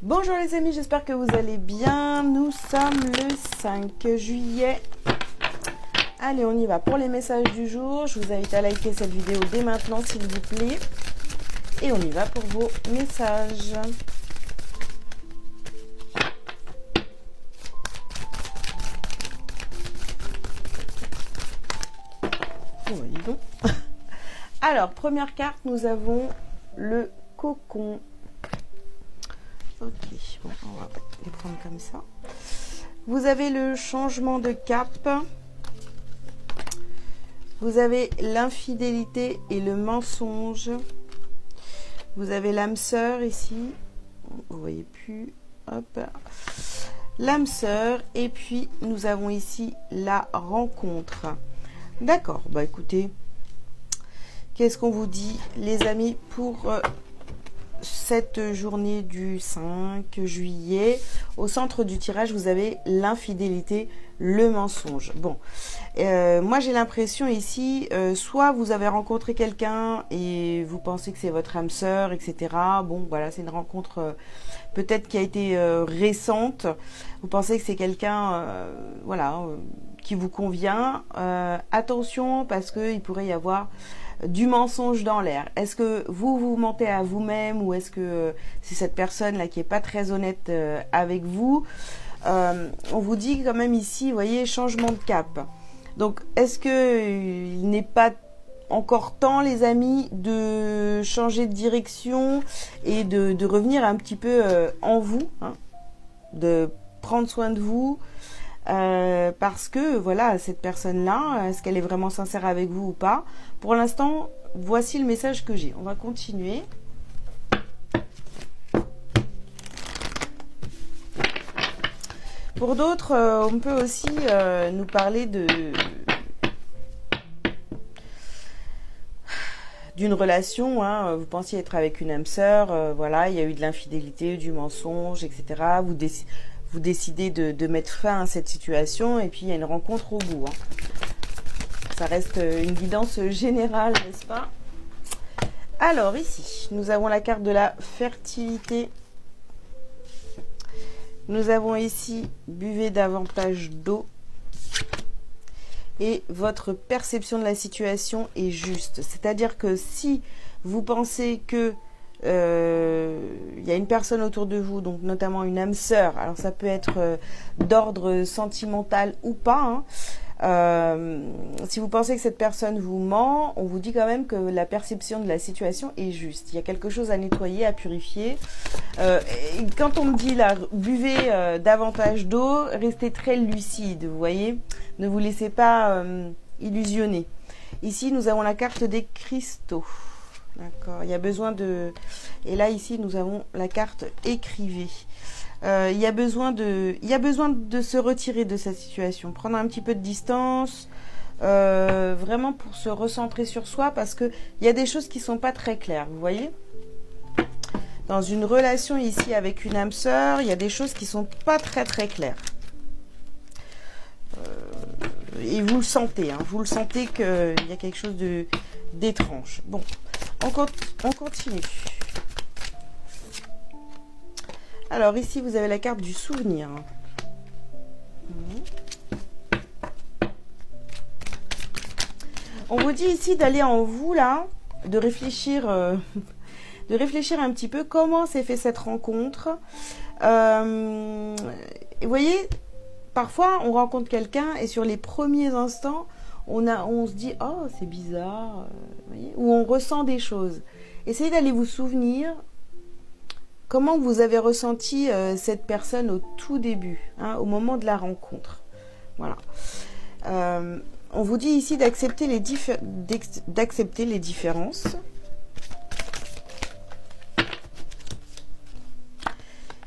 Bonjour les amis, j'espère que vous allez bien. Nous sommes le 5 juillet. Allez, on y va pour les messages du jour. Je vous invite à liker cette vidéo dès maintenant s'il vous plaît. Et on y va pour vos messages. Oh, dis donc. Alors, première carte, nous avons le cocon. Ok, bon, on va les prendre comme ça. Vous avez le changement de cap. Vous avez l'infidélité et le mensonge. Vous avez l'âme sœur ici. Vous voyez plus. Hop. L'âme sœur. Et puis, nous avons ici la rencontre. D'accord. Bah écoutez, qu'est-ce qu'on vous dit, les amis, pour cette journée du 5 juillet? Au centre du tirage, vous avez l'infidélité, le mensonge. Bon, moi j'ai l'impression ici, soit vous avez rencontré quelqu'un et vous pensez que c'est votre âme sœur, etc. Bon, voilà, c'est une rencontre peut-être qui a été récente. Vous pensez que c'est quelqu'un, voilà, qui vous convient. Attention, parce qu'il pourrait y avoir du mensonge dans l'air. Est-ce que vous mentez à vous-même ou est-ce que c'est cette personne-là qui est pas très honnête avec vous? On vous dit quand même ici, vous voyez, changement de cap. Donc, est-ce que il n'est pas encore temps, les amis, de changer de direction et de revenir un petit peu en vous, hein, de prendre soin de vous? Parce que voilà, cette personne-là, est-ce qu'elle est vraiment sincère avec vous ou pas? Pour l'instant, voici le message que j'ai. On va continuer. Pour d'autres, on peut aussi nous parler d'une relation, hein. Vous pensiez être avec une âme sœur, voilà, il y a eu de l'infidélité, du mensonge, etc. Vous décidez de mettre fin à cette situation et puis il y a une rencontre au bout, hein. Ça reste une guidance générale, n'est-ce pas? Alors ici, nous avons la carte de la fertilité. Nous avons ici, buvez davantage d'eau. Et votre perception de la situation est juste. C'est-à-dire que si vous pensez que il y a une personne autour de vous, donc notamment une âme sœur, alors ça peut être d'ordre sentimental ou pas, hein. Si vous pensez que cette personne vous ment, on vous dit quand même que la perception de la situation est juste. Il y a quelque chose à nettoyer, à purifier. Et quand on me dit là, buvez davantage d'eau, restez très lucide, vous voyez. Ne vous laissez pas illusionner. Ici, nous avons la carte des cristaux. D'accord. Il y a besoin de... Et là, ici, nous avons la carte écrivez. Il y a besoin de se retirer de cette situation, prendre un petit peu de distance, vraiment pour se recentrer sur soi, parce que il y a des choses qui sont pas très claires, vous voyez. Dans une relation ici avec une âme sœur, il y a des choses qui sont pas très claires. Et vous le sentez, hein, vous le sentez qu'il y a quelque chose d'étrange. Bon, on continue. Alors ici, vous avez la carte du souvenir. On vous dit ici d'aller en vous, là, de réfléchir un petit peu comment s'est fait cette rencontre. Vous voyez, parfois, on rencontre quelqu'un et sur les premiers instants, on se dit « Oh, c'est bizarre », vous voyez, ou on ressent des choses. Essayez d'aller vous souvenir comment vous avez ressenti cette personne au tout début, hein, au moment de la rencontre. Voilà. On vous dit ici d'accepter les différences.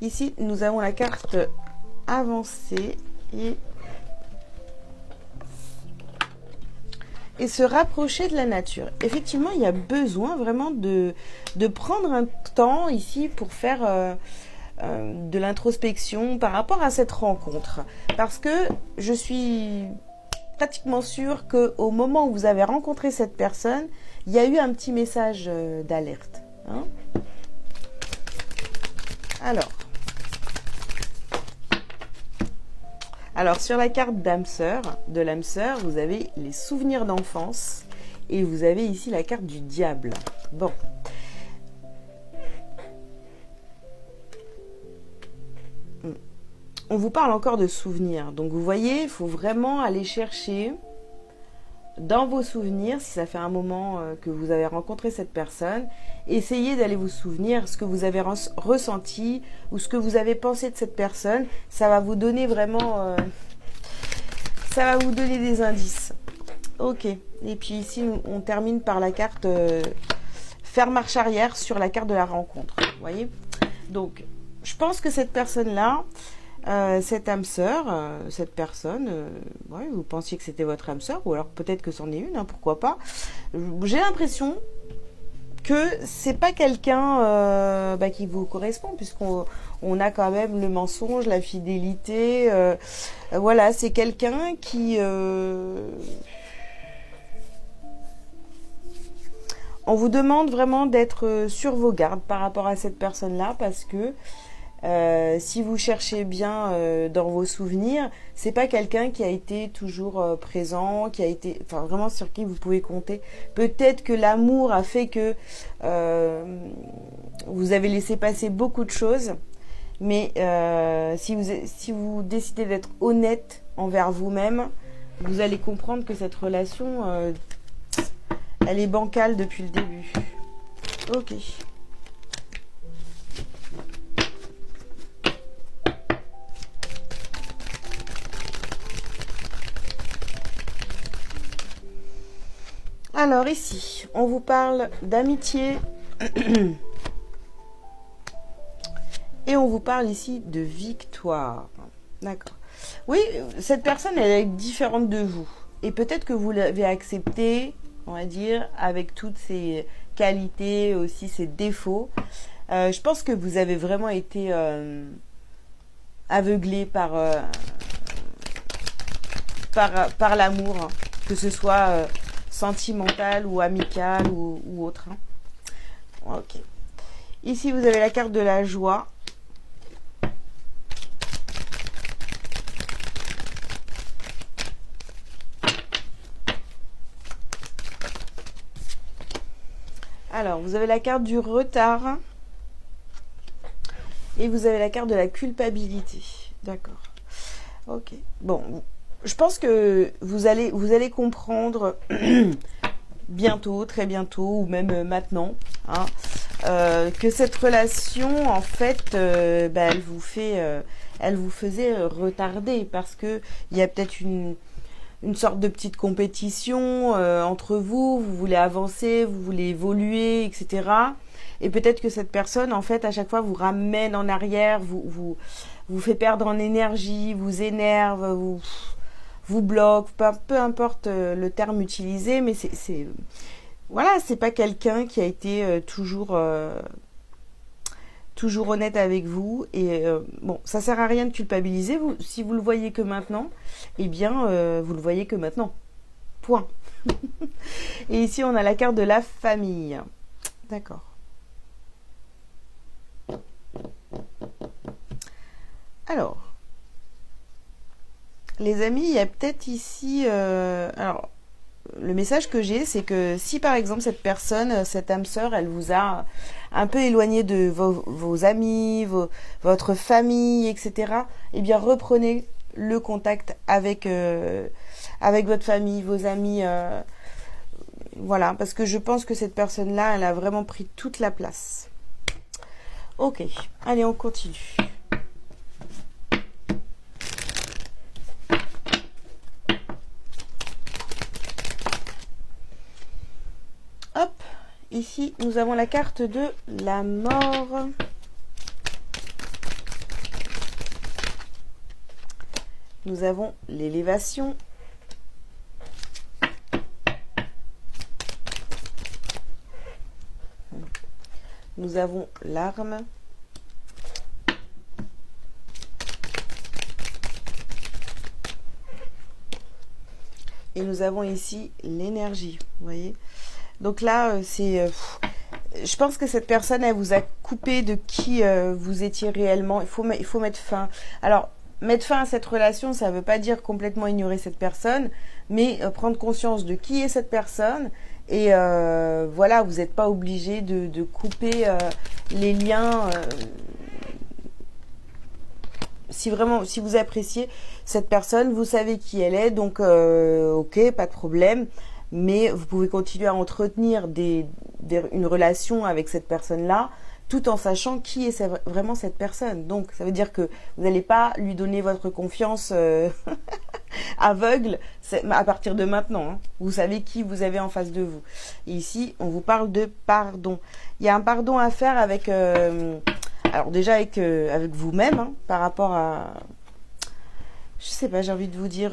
Ici, nous avons la carte avancée et se rapprocher de la nature. Effectivement, il y a besoin vraiment de prendre un temps ici pour faire de l'introspection par rapport à cette rencontre. Parce que je suis pratiquement sûre qu'au moment où vous avez rencontré cette personne, il y a eu un petit message d'alerte, hein. Alors, Alors, sur la carte d'âme sœur, de l'âme sœur, vous avez les souvenirs d'enfance et vous avez ici la carte du diable. Bon. On vous parle encore de souvenirs. Donc, vous voyez, il faut vraiment aller chercher dans vos souvenirs, si ça fait un moment que vous avez rencontré cette personne, essayez d'aller vous souvenir ce que vous avez ressenti ou ce que vous avez pensé de cette personne. Ça va vous donner vraiment... ça va vous donner des indices. Ok. Et puis ici, on termine par la carte faire marche arrière sur la carte de la rencontre. Vous voyez? Donc, je pense que cette personne-là... cette âme sœur, cette personne, ouais, vous pensiez que c'était votre âme sœur, ou alors peut-être que c'en est une, hein, pourquoi pas. J'ai l'impression que c'est pas quelqu'un qui vous correspond, puisqu'on a quand même le mensonge, la fidélité. Voilà, c'est quelqu'un qui... on vous demande vraiment d'être sur vos gardes par rapport à cette personne-là, parce que si vous cherchez bien dans vos souvenirs, c'est pas quelqu'un qui a été toujours présent, qui a été, enfin vraiment sur qui vous pouvez compter. Peut-être que l'amour a fait que vous avez laissé passer beaucoup de choses, mais si vous décidez d'être honnête envers vous-même, vous allez comprendre que cette relation, elle est bancale depuis le début. Ok. Alors ici, on vous parle d'amitié et on vous parle ici de victoire. D'accord. Oui, cette personne, elle est différente de vous. Et peut-être que vous l'avez acceptée, on va dire, avec toutes ses qualités, aussi ses défauts. Je pense que vous avez vraiment été aveuglé par l'amour, hein, que ce soit... sentimentale ou amicale ou autre. Hein. Ok. Ici, vous avez la carte de la joie. Alors, vous avez la carte du retard. Et vous avez la carte de la culpabilité. D'accord. Ok. Bon, je pense que vous allez comprendre bientôt, très bientôt, ou même maintenant, hein, que cette relation, en fait, elle vous faisait retarder, parce que il y a peut-être une sorte de petite compétition entre vous. Vous voulez avancer, vous voulez évoluer, etc. Et peut-être que cette personne, en fait, à chaque fois, vous ramène en arrière, vous fait perdre en énergie, vous énerve, vous bloque, peu importe le terme utilisé, mais voilà, c'est pas quelqu'un qui a été toujours honnête avec vous. Et bon, ça sert à rien de culpabiliser. Si vous le voyez que maintenant, eh bien, vous le voyez que maintenant. Point. Et ici, on a la carte de la famille. D'accord. Alors, les amis, il y a peut-être ici... alors, le message que j'ai, c'est que si par exemple cette personne, cette âme sœur, elle vous a un peu éloigné de vos amis, votre famille, etc., eh bien reprenez le contact avec votre famille, vos amis. Voilà, parce que je pense que cette personne-là, elle a vraiment pris toute la place. Ok, allez, on continue. Hop, ici, nous avons la carte de la mort. Nous avons l'élévation. Nous avons l'arme. Et nous avons ici l'énergie, vous voyez. Donc là, je pense que cette personne, elle vous a coupé de qui vous étiez réellement. Il faut mettre fin. Alors, mettre fin à cette relation, ça ne veut pas dire complètement ignorer cette personne, mais prendre conscience de qui est cette personne. Et voilà, vous n'êtes pas obligé de couper les liens. Si vous appréciez cette personne, vous savez qui elle est, donc ok, pas de problème. Mais vous pouvez continuer à entretenir une relation avec cette personne-là, tout en sachant qui est vraiment cette personne. Donc, ça veut dire que vous n'allez pas lui donner votre confiance aveugle à partir de maintenant. Hein. Vous savez qui vous avez en face de vous. Et ici, on vous parle de pardon. Il y a un pardon à faire avec... alors déjà avec vous-même, hein, par rapport à... Je sais pas, j'ai envie de vous dire...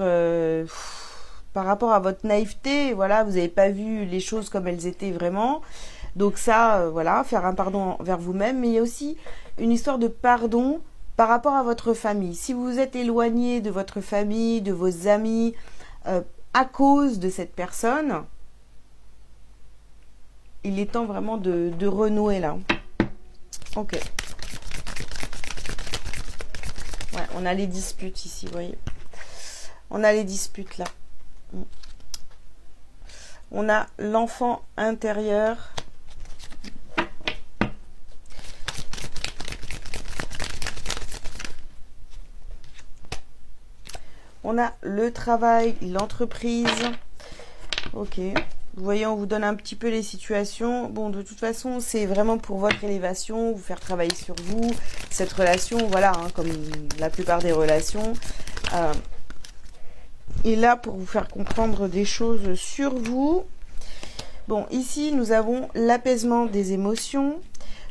par rapport à votre naïveté, voilà, vous n'avez pas vu les choses comme elles étaient vraiment. Donc ça, voilà, faire un pardon envers vous-même. Mais il y a aussi une histoire de pardon par rapport à votre famille. Si vous vous êtes éloigné de votre famille, de vos amis, à cause de cette personne, il est temps vraiment de renouer là. Ok. Ouais, on a les disputes ici, vous voyez. On a les disputes là. On a l'enfant intérieur. On a le travail, l'entreprise. Ok. Vous voyez, on vous donne un petit peu les situations. Bon, de toute façon, c'est vraiment pour votre élévation, vous faire travailler sur vous. Cette relation, voilà, hein, comme la plupart des relations. Et là, pour vous faire comprendre des choses sur vous. Bon, ici, nous avons l'apaisement des émotions.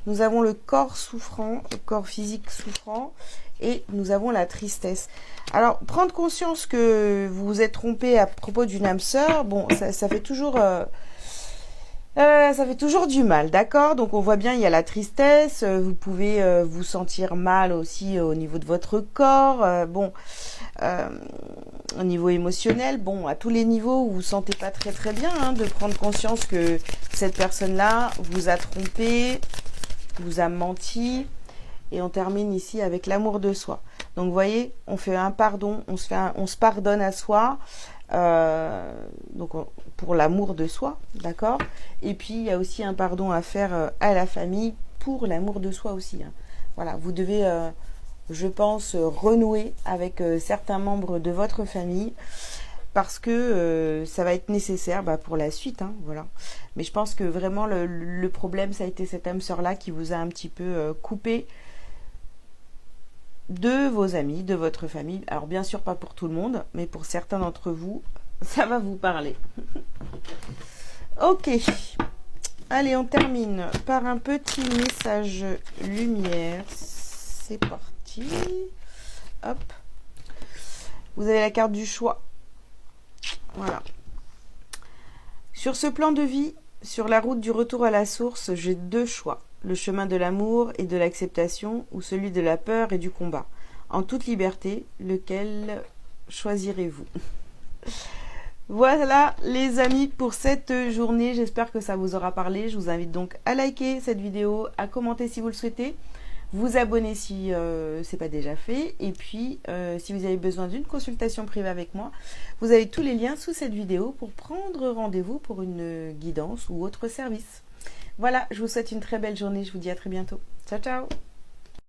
Nous avons le corps souffrant, le corps physique souffrant. Et nous avons la tristesse. Alors, prendre conscience que vous vous êtes trompé à propos d'une âme sœur, bon, ça fait toujours... ça fait toujours du mal, d'accord? Donc on voit bien, il y a la tristesse, vous pouvez vous sentir mal aussi au niveau de votre corps, au niveau émotionnel, bon, à tous les niveaux, vous vous sentez pas très très bien, hein, de prendre conscience que cette personne-là vous a trompé, vous a menti, et on termine ici avec l'amour de soi. Donc vous voyez, on fait un pardon, on se pardonne à soi, pour l'amour de soi, d'accord? Et puis il y a aussi un pardon à faire à la famille pour l'amour de soi aussi. Hein. Voilà, vous devez, je pense, renouer avec certains membres de votre famille parce que ça va être nécessaire pour la suite. Hein, voilà. Mais je pense que vraiment le problème, ça a été cette âme sœur-là qui vous a un petit peu coupé de vos amis, de votre famille. Alors bien sûr pas pour tout le monde, mais pour certains d'entre vous, ça va vous parler. Ok. Allez, on termine par un petit message lumière. C'est parti. Hop. Vous avez la carte du choix. Voilà. Sur ce plan de vie, sur la route du retour à la source, j'ai deux choix. Le chemin de l'amour et de l'acceptation ou celui de la peur et du combat. En toute liberté, lequel choisirez-vous? Voilà les amis pour cette journée, j'espère que ça vous aura parlé. Je vous invite donc à liker cette vidéo, à commenter si vous le souhaitez, vous abonner si ce n'est pas déjà fait, et puis si vous avez besoin d'une consultation privée avec moi, vous avez tous les liens sous cette vidéo pour prendre rendez-vous pour une guidance ou autre service. Voilà, je vous souhaite une très belle journée, je vous dis à très bientôt. Ciao, ciao!